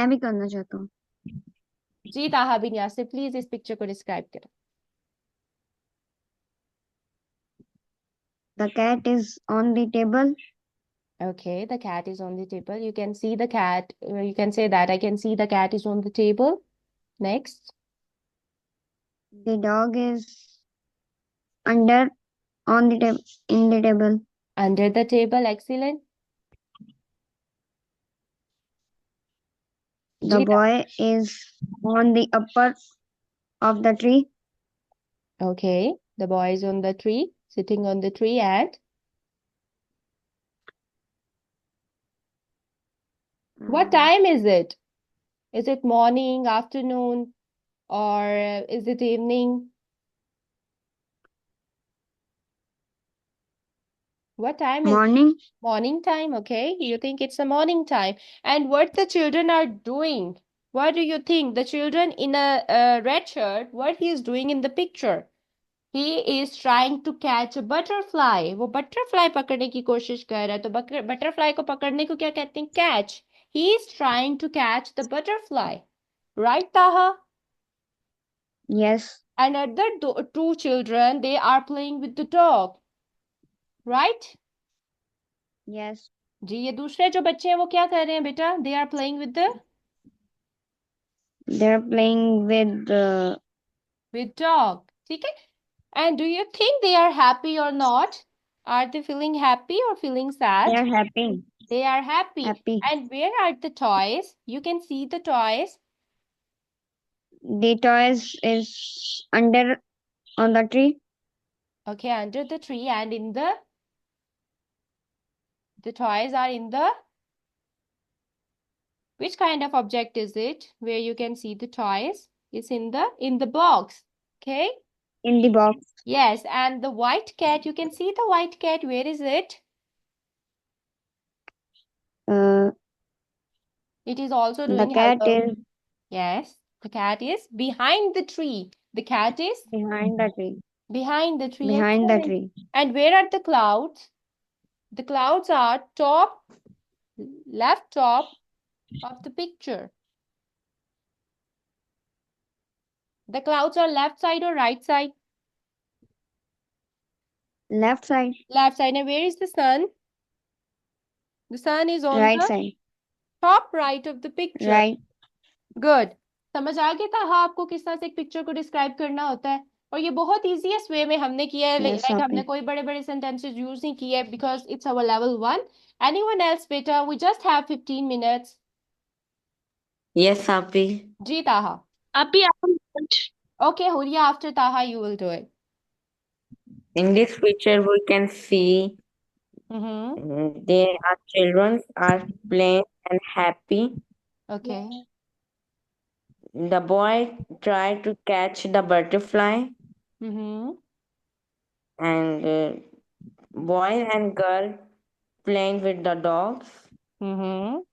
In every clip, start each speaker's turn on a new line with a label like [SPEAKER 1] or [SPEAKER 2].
[SPEAKER 1] मैं भी करना चाहता हूँ।
[SPEAKER 2] जी ताहा बिन यासिर, प्लीज इस पिक्चर को डिस्क्राइब करें।
[SPEAKER 1] The cat is on the table.
[SPEAKER 2] Okay, the cat is on the table. You can see the cat. You can say that I can see the cat is on the table. Next,
[SPEAKER 1] The dog is under on the table in the table.
[SPEAKER 2] under the table. Excellent.
[SPEAKER 1] The
[SPEAKER 2] जी
[SPEAKER 1] boy is on the upper of the tree.
[SPEAKER 2] okay, the boy is on the tree, sitting on the tree, and what
[SPEAKER 1] Um,
[SPEAKER 2] time is it? Is it morning, afternoon, or is it evening? What time is
[SPEAKER 1] Morning.
[SPEAKER 2] morning time? Okay, you think it's a morning time. And what the children are doing? What do you think? The children in a red shirt, what he is doing in the picture? He is trying to catch a butterfly. वो butterfly पकड़ने की कोशिश कर रहा है, तो butterfly को पकड़ने को क्या कहते हैं? Catch. He is trying to catch the butterfly. Right, Taha?
[SPEAKER 1] Yes.
[SPEAKER 2] And other two children, they are playing with the dog. Right?
[SPEAKER 1] Yes.
[SPEAKER 2] जी, ये दूसरे जो बच्चे हैं वो क्या कर रहे हैं बेटा? They are playing
[SPEAKER 1] They're playing
[SPEAKER 2] with dog. ठीक है? And do you think they are happy or not? Are they feeling happy or feeling sad?
[SPEAKER 1] they're happy.
[SPEAKER 2] They are happy.
[SPEAKER 1] Happy.
[SPEAKER 2] And where are the toys? You can see the toys.
[SPEAKER 1] The toys is under on the tree.
[SPEAKER 2] Okay, under the tree, and in the toys are in the which kind of object is it? Where you can see the toys? It's in the box. Okay?
[SPEAKER 1] In the box.
[SPEAKER 2] Yes, and the white cat, you can see the white cat. Where is it?
[SPEAKER 1] Uh,
[SPEAKER 2] It is also
[SPEAKER 1] the
[SPEAKER 2] doing
[SPEAKER 1] cat
[SPEAKER 2] hello.
[SPEAKER 1] is
[SPEAKER 2] Yes, the cat is behind the tree. The cat is
[SPEAKER 1] behind the tree.
[SPEAKER 2] behind the tree.
[SPEAKER 1] Behind the
[SPEAKER 2] Excellent.
[SPEAKER 1] tree.
[SPEAKER 2] And where are the clouds? The clouds are left top of the picture. The clouds are left side or right side?
[SPEAKER 1] Left side.
[SPEAKER 2] Left side. And where is the sun? The sun is on
[SPEAKER 1] Right
[SPEAKER 2] the
[SPEAKER 1] side.
[SPEAKER 2] top right of the picture.
[SPEAKER 1] Right.
[SPEAKER 2] Good. समझ आ गया था हाँ आपको किस तरह से एक picture को डिस्क्राइब करना होता है। और ये बहुत इजीएस्ट वे में हमने किया है,
[SPEAKER 1] Yes,
[SPEAKER 2] लाइक हमने
[SPEAKER 1] Happy.
[SPEAKER 2] कोई बड़े बड़े सेंटेंसेस यूज नहीं किए because it's our level 1। Anyone else बेटा? We just have 15 minutes.
[SPEAKER 3] Yes, Happy.
[SPEAKER 2] जी Taha.
[SPEAKER 4] Happy,
[SPEAKER 2] okay Huriya, after Taha you will do it.
[SPEAKER 3] In this picture, we can see they are children are playing and happy.
[SPEAKER 2] Okay
[SPEAKER 3] The boy tried to catch the butterfly, and boy and girl playing with the dogs. And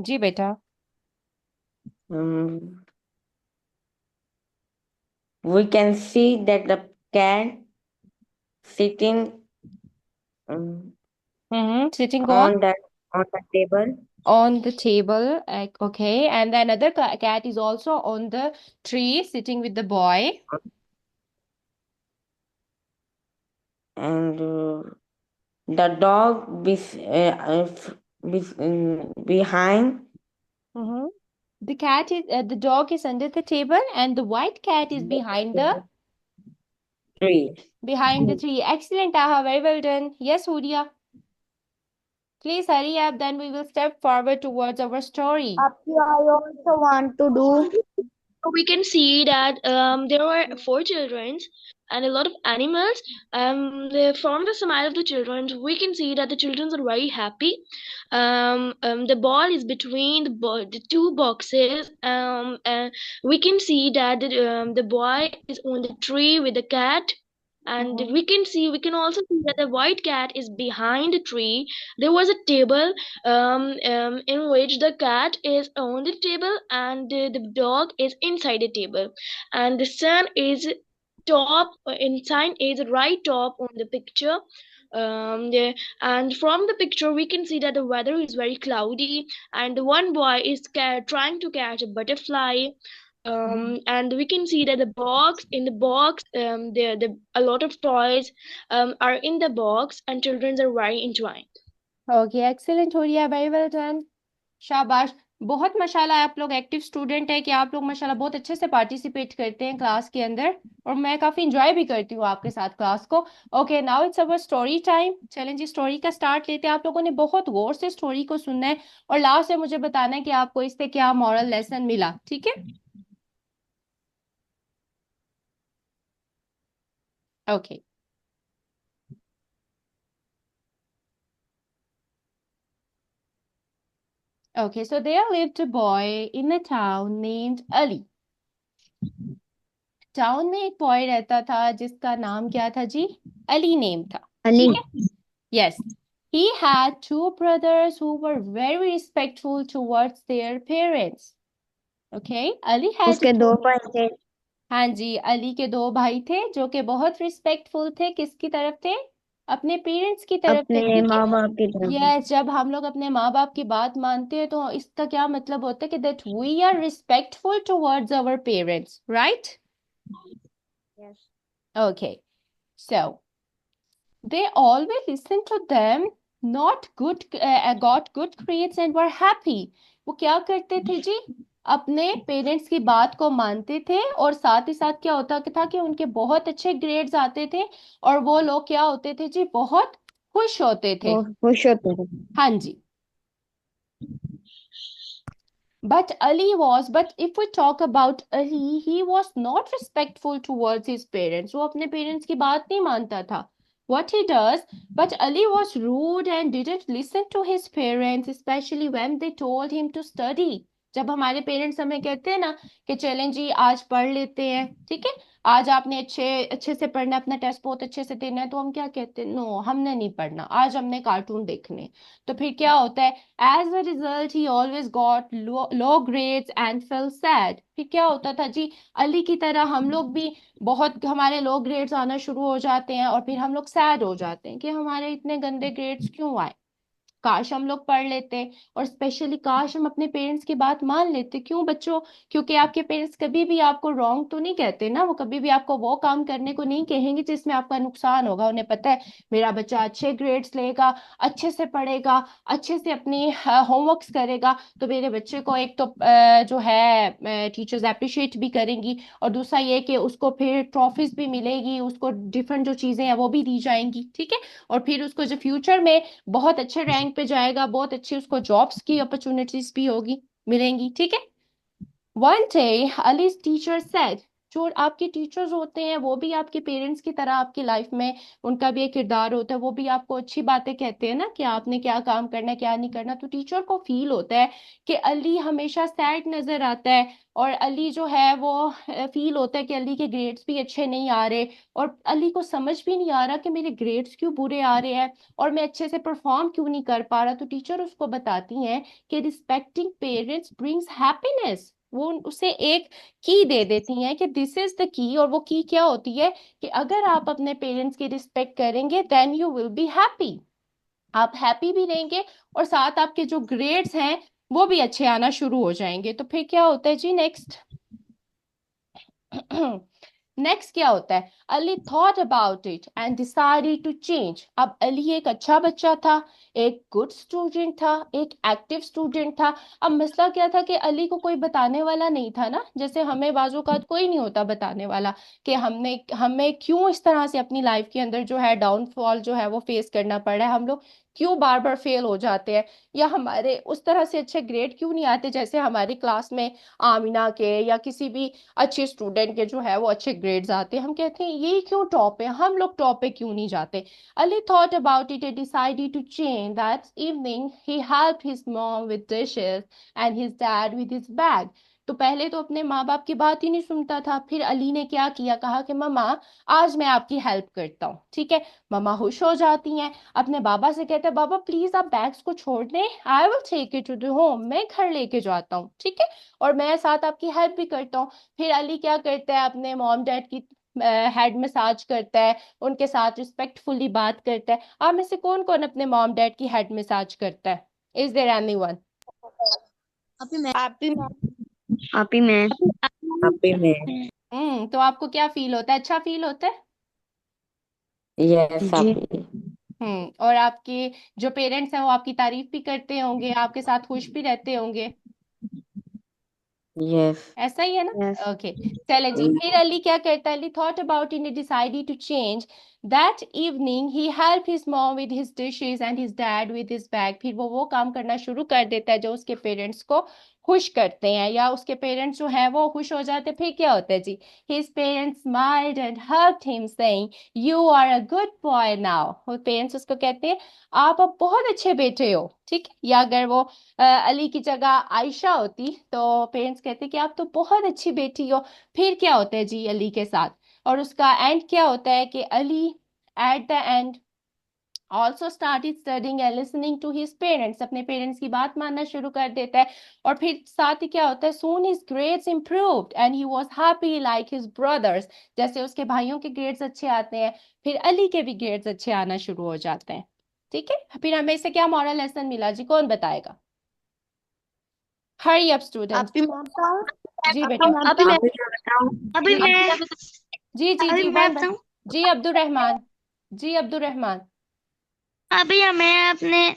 [SPEAKER 2] जी बेटा।
[SPEAKER 3] we can see that the cat sitting
[SPEAKER 2] sitting
[SPEAKER 3] on the table.
[SPEAKER 2] on the table, like, okay, and the another cat is also on the tree sitting with the boy.
[SPEAKER 3] And the dog behind
[SPEAKER 2] The dog is under the table, and the white cat is behind the
[SPEAKER 3] tree.
[SPEAKER 2] tree. Excellent, Aha. Very well done. Yes, Huria. Please hurry up, then we will step forward towards our story.
[SPEAKER 1] Happy, I also want to do.
[SPEAKER 4] we can see that there were four children and a lot of animals. From the smile of the children, we can see that the children are very happy. The ball is between the two boxes. We can see that the boy is on the tree with the cat. And we can also see that the white cat is behind the tree. There was a table in which the cat is on the table and the dog is inside the table, and the sun is top inside is right top on the picture. And from the picture we can see that the weather is very cloudy, and the one boy is trying to catch a butterfly. And we can see that the box, a lot of toys are in the box, and children are very enjoying.
[SPEAKER 2] Okay, excellent हो रही है, very well done, शाबाश, बहुत माशाल्लाह आप लोग active student है कि आप लोग माशाल्लाह बहुत अच्छे से पार्टिसिपेट करते हैं क्लास के अंदर, और मैं काफी इंजॉय भी करती हूँ आपके साथ क्लास को। Okay, now it's our story time. चलें जी, स्टोरी का स्टार्ट लेते हैं। आप लोगों ने बहुत गौर से स्टोरी को सुनना है और लास्ट में मुझे बताना है कि आपको इससे क्या मॉरल लेसन मिला, ठीक है? Okay, okay, so there lived a boy in a town named Ali. Town में एक बॉय रहता था जिसका नाम क्या था जी? अली नेम था,
[SPEAKER 1] अली।
[SPEAKER 2] ठीक है? Yes. He had two brothers who were very respectful towards their parents. Okay, Ali had
[SPEAKER 1] उसके
[SPEAKER 2] two.
[SPEAKER 1] दो भाई थे।
[SPEAKER 2] हाँ जी, अली के दो भाई थे जो कि बहुत रिस्पेक्टफुल थे। किसकी तरफ थे? अपने पेरेंट्स की तरफ थे,
[SPEAKER 1] अपने
[SPEAKER 2] ठीक है?
[SPEAKER 1] माँ बाप की तरफ।
[SPEAKER 2] यस, जब हम लोग अपने माँ बाप की बात मानते हैं तो इसका क्या मतलब होता है कि that we are respectful towards our parents, right?
[SPEAKER 1] Yes.
[SPEAKER 2] Okay, so they always listened to them, got good grades and were happy. वो क्या करते थे जी? अपने पेरेंट्स की बात को मानते थे, और साथ ही साथ क्या होता था कि उनके बहुत अच्छे ग्रेड्स आते थे और वो लोग क्या होते थे जी? बहुत खुश होते थे।
[SPEAKER 1] वो खुश होते थे।
[SPEAKER 2] हाँ जी। But if we talk about Ali, he was not respectful towards his parents. वो अपने पेरेंट्स की बात नहीं मानता था। What he does, but Ali was rude and didn't listen to his parents, especially when they told him to study. जब हमारे parents हमें कहते हैं ना कि चलें जी आज पढ़ लेते हैं, ठीक है, आज आपने अच्छे अच्छे से पढ़ना, अपना टेस्ट बहुत अच्छे से देना है, तो हम क्या कहते हैं? नो, हमने नहीं पढ़ना, आज हमने कार्टून देखने। तो फिर क्या होता है? As a result, he always got low grades and felt sad. फिर क्या होता था जी? अली की तरह हम लोग भी बहुत, हमारे लो ग्रेड्स आना शुरू हो जाते हैं और फिर हम लोग सैड हो जाते हैं कि हमारे इतने गंदे ग्रेड्स क्यों आए, काश हम लोग पढ़ लेते, और स्पेशली काश हम अपने पेरेंट्स की बात मान लेते। क्यों बच्चों? क्योंकि आपके पेरेंट्स कभी भी आपको रॉन्ग तो नहीं कहते ना, वो कभी भी आपको वो काम करने को नहीं कहेंगे जिसमें आपका नुकसान होगा। उन्हें पता है मेरा बच्चा अच्छे ग्रेड्स लेगा, अच्छे से पढ़ेगा, अच्छे से अपनी होमवर्क्स करेगा, तो मेरे बच्चे को एक तो जो है टीचर्स अप्रिशिएट भी करेंगी, और दूसरा ये कि उसको फिर ट्रॉफीज भी मिलेगी, उसको डिफरेंट जो चीजें हैं वो भी दी जाएंगी, ठीक है? और फिर उसको जो फ्यूचर में बहुत अच्छे रैंक पे जाएगा, बहुत अच्छी उसको जॉब्स की अपॉर्चुनिटीज भी होगी, मिलेंगी, ठीक है? One day, Ali's teacher said, जो आपके टीचर्स होते हैं वो भी आपके पेरेंट्स की तरह आपकी लाइफ में उनका भी एक किरदार होता है, वो भी आपको अच्छी बातें कहते हैं ना कि आपने क्या काम करना है क्या नहीं करना। तो टीचर को फील होता है कि अली हमेशा सैड नजर आता है, और अली जो है वो फील होता है कि अली के ग्रेड्स भी अच्छे नहीं आ रहे, और अली को समझ भी नहीं आ रहा कि मेरे ग्रेड्स क्यों बुरे आ रहे हैं और मैं अच्छे से परफॉर्म क्यों नहीं कर पा रहा। तो टीचर उसको बताती हैं कि रिस्पेक्टिंग पेरेंट्स ब्रिंग्स हैप्पीनेस। वो उसे एक की दे देती हैं कि दिस इज द की, और वो की क्या होती है कि अगर आप अपने पेरेंट्स की रिस्पेक्ट करेंगे then you will be happy, आप हैप्पी भी रहेंगे, और साथ आपके जो ग्रेड्स हैं वो भी अच्छे आना शुरू हो जाएंगे। तो फिर क्या होता है जी? नेक्स्ट नेक्स्ट क्या होता है? Ali thought about it and decided to change. अब अली एक अच्छा बच्चा था, एक गुड स्टूडेंट था, एक एक्टिव स्टूडेंट था। अब मसला क्या था कि अली को कोई बताने वाला नहीं था ना, जैसे हमें बाजूकात कोई नहीं होता बताने वाला कि हमने हमें क्यों इस तरह से अपनी लाइफ के अंदर जो है डाउनफॉल जो है वो फेस करना पड़ रहा है, हम लोग क्यों बार बार फेल हो जाते हैं, या हमारे उस तरह से अच्छे ग्रेड क्यों नहीं आते जैसे हमारी क्लास में आमिना के या किसी भी अच्छे स्टूडेंट के जो है वो अच्छे ग्रेड्स आते हैं। हम कहते हैं ये क्यों टॉप है, हम लोग टॉप पे क्यों नहीं जाते? Ali thought about it and decided to change. That evening he helped his mom with dishes and his dad with his bag. तो पहले तो अपने माँ बाप की बात ही नहीं सुनता था, फिर अली ने क्या किया, कहा कि मम्मा आज मैं आपकी हेल्प करता हूँ, ठीक है? मम्मा खुश हो जाती हैं, अपने बाबा से कहते हैं बाबा प्लीज आप बैग्स को छोड़ दें, I will take it to the home, मैं घर लेके जाता हूँ, ठीक है, और मैं साथ आपकी हेल्प भी करता हूँ। फिर अली क्या करता है, अपने मॉम डैड की हेड मसाज करता है, उनके साथ रिस्पेक्टफुली बात करता है। आप में से कौन कौन अपने मॉम डैड की हेड मसाज करता है? Is there anyone?
[SPEAKER 1] आप ही मैं
[SPEAKER 3] Happy में
[SPEAKER 2] तो आपको क्या फील होता है? अच्छा फील होता है?
[SPEAKER 3] yes
[SPEAKER 1] जी
[SPEAKER 3] happy
[SPEAKER 2] और आपके जो पेरेंट्स हैं वो आपकी तारीफ भी करते होंगे, आपके साथ खुश भी रहते होंगे,
[SPEAKER 3] yes
[SPEAKER 2] ऐसा ही है ना?
[SPEAKER 1] यस
[SPEAKER 2] ओके, चले जी। फिर अली क्या करता है? Ali thought about it and decided to change. That evening he help his mom with his dishes and his dad with his bag. फिर वो काम करना शुरू कर देता है जो उसके पेरेंट्स को खुश करते हैं, या उसके पेरेंट्स जो है वो खुश हो जाते हैं। फिर क्या होता है जी? His parents smiled and hugged him saying you are a good boy now. वो पेरेंट्स उसको कहते हैं आप अब बहुत अच्छे बेटे हो, ठीक है? या अगर वो अली की जगह आयशा होती तो पेरेंट्स कहते कि आप तो बहुत अच्छी बेटी हो। फिर क्या होता है जी अली के साथ? और उसका एंड क्या होता है कि Ali at the end also started studying and listening to his parents. अपने पेरेंट्स की बात मानना शुरू कर देता है। और फिर साथ ही क्या होता है? Soon his grades improved and he was happy like his brothers. जैसे उसके भाइयों के ग्रेड्स अच्छे आते हैं, फिर अली के भी ग्रेड्स अच्छे आना शुरू हो जाते हैं। ठीक है, फिर हमें इससे क्या मॉरल लेसन मिला जी? कौन बताएगा? Hurry up student.
[SPEAKER 1] आप ही मैं बताऊं
[SPEAKER 2] जी बेटा।
[SPEAKER 4] अभी मैं
[SPEAKER 3] अभी मैं बताऊं
[SPEAKER 1] अभी
[SPEAKER 2] जी
[SPEAKER 1] मैं
[SPEAKER 2] जी जी
[SPEAKER 1] अभी
[SPEAKER 2] जी
[SPEAKER 1] मैं
[SPEAKER 2] वन वन।
[SPEAKER 1] बताऊं
[SPEAKER 2] जी अब्दुल रहमान। जी अब्दुल रहमान।
[SPEAKER 1] अभी हमें अपने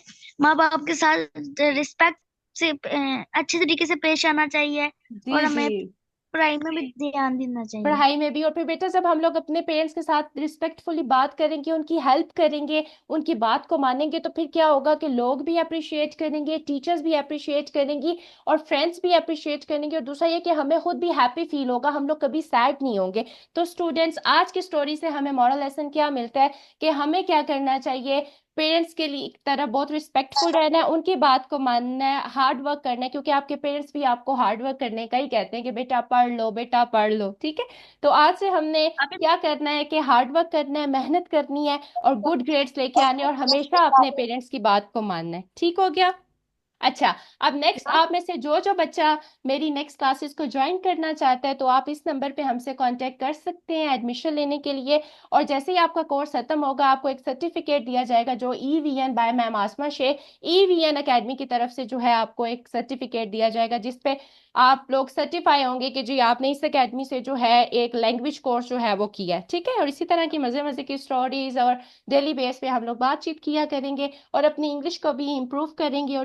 [SPEAKER 1] माँ बाप के साथ रिस्पेक्ट से अच्छे तरीके से पेश आना चाहिए
[SPEAKER 2] जी
[SPEAKER 1] और
[SPEAKER 2] जी,
[SPEAKER 1] हमें पढ़ाई में भी ध्यान देना चाहिए।
[SPEAKER 2] पढ़ाई में भी। और फिर बेटा जब हम लोग अपने पेरेंट्स के साथ रिस्पेक्टफुली बात करेंगे, उनकी हेल्प करेंगे, उनकी बात को मानेंगे, तो फिर क्या होगा कि लोग भी अप्रिशिएट करेंगे, टीचर्स भी अप्रिशिएट करेंगी, और फ्रेंड्स भी अप्रिशिएट करेंगे। और दूसरा ये कि हमें खुद भी हैप्पी फील होगा, हम लोग कभी सैड नहीं होंगे। तो स्टूडेंट्स, आज की स्टोरी से हमें मॉरल लेसन क्या मिलता है कि हमें क्या करना चाहिए? पेरेंट्स के लिए एक तरह बहुत रिस्पेक्टफुल रहना है, उनकी बात को मानना है, हार्ड वर्क करना है, क्योंकि आपके पेरेंट्स भी आपको हार्ड वर्क करने का ही कहते हैं कि बेटा पढ़ लो, बेटा पढ़ लो। ठीक है, तो आज से हमने क्या करना है कि हार्ड वर्क करना है, मेहनत करनी है, और गुड ग्रेड्स लेके आने, और हमेशा अपने पेरेंट्स की बात को मानना है। ठीक हो गया? अच्छा, अब नेक्स्ट आप में से जो जो बच्चा मेरी नेक्स्ट क्लासेस को ज्वाइन करना चाहता है तो आप इस नंबर पे हमसे कांटेक्ट कर सकते हैं एडमिशन लेने के लिए। और जैसे ही आपका कोर्स खत्म होगा आपको एक सर्टिफिकेट दिया जाएगा जो EVN बाय मैम आसमा शेख, EVN एकेडमी की तरफ से जो है आपको एक सर्टिफिकेट दिया जाएगा जिसपे आप लोग सर्टिफाई होंगे कि जी आपने इस एकेडमी से जो है एक लैंग्वेज कोर्स जो है वो किया है। ठीक है, और इसी तरह की मजे मजे की स्टोरीज और डेली बेस पे हम लोग बातचीत किया करेंगे और अपनी इंग्लिश को भी इम्प्रूव करेंगे और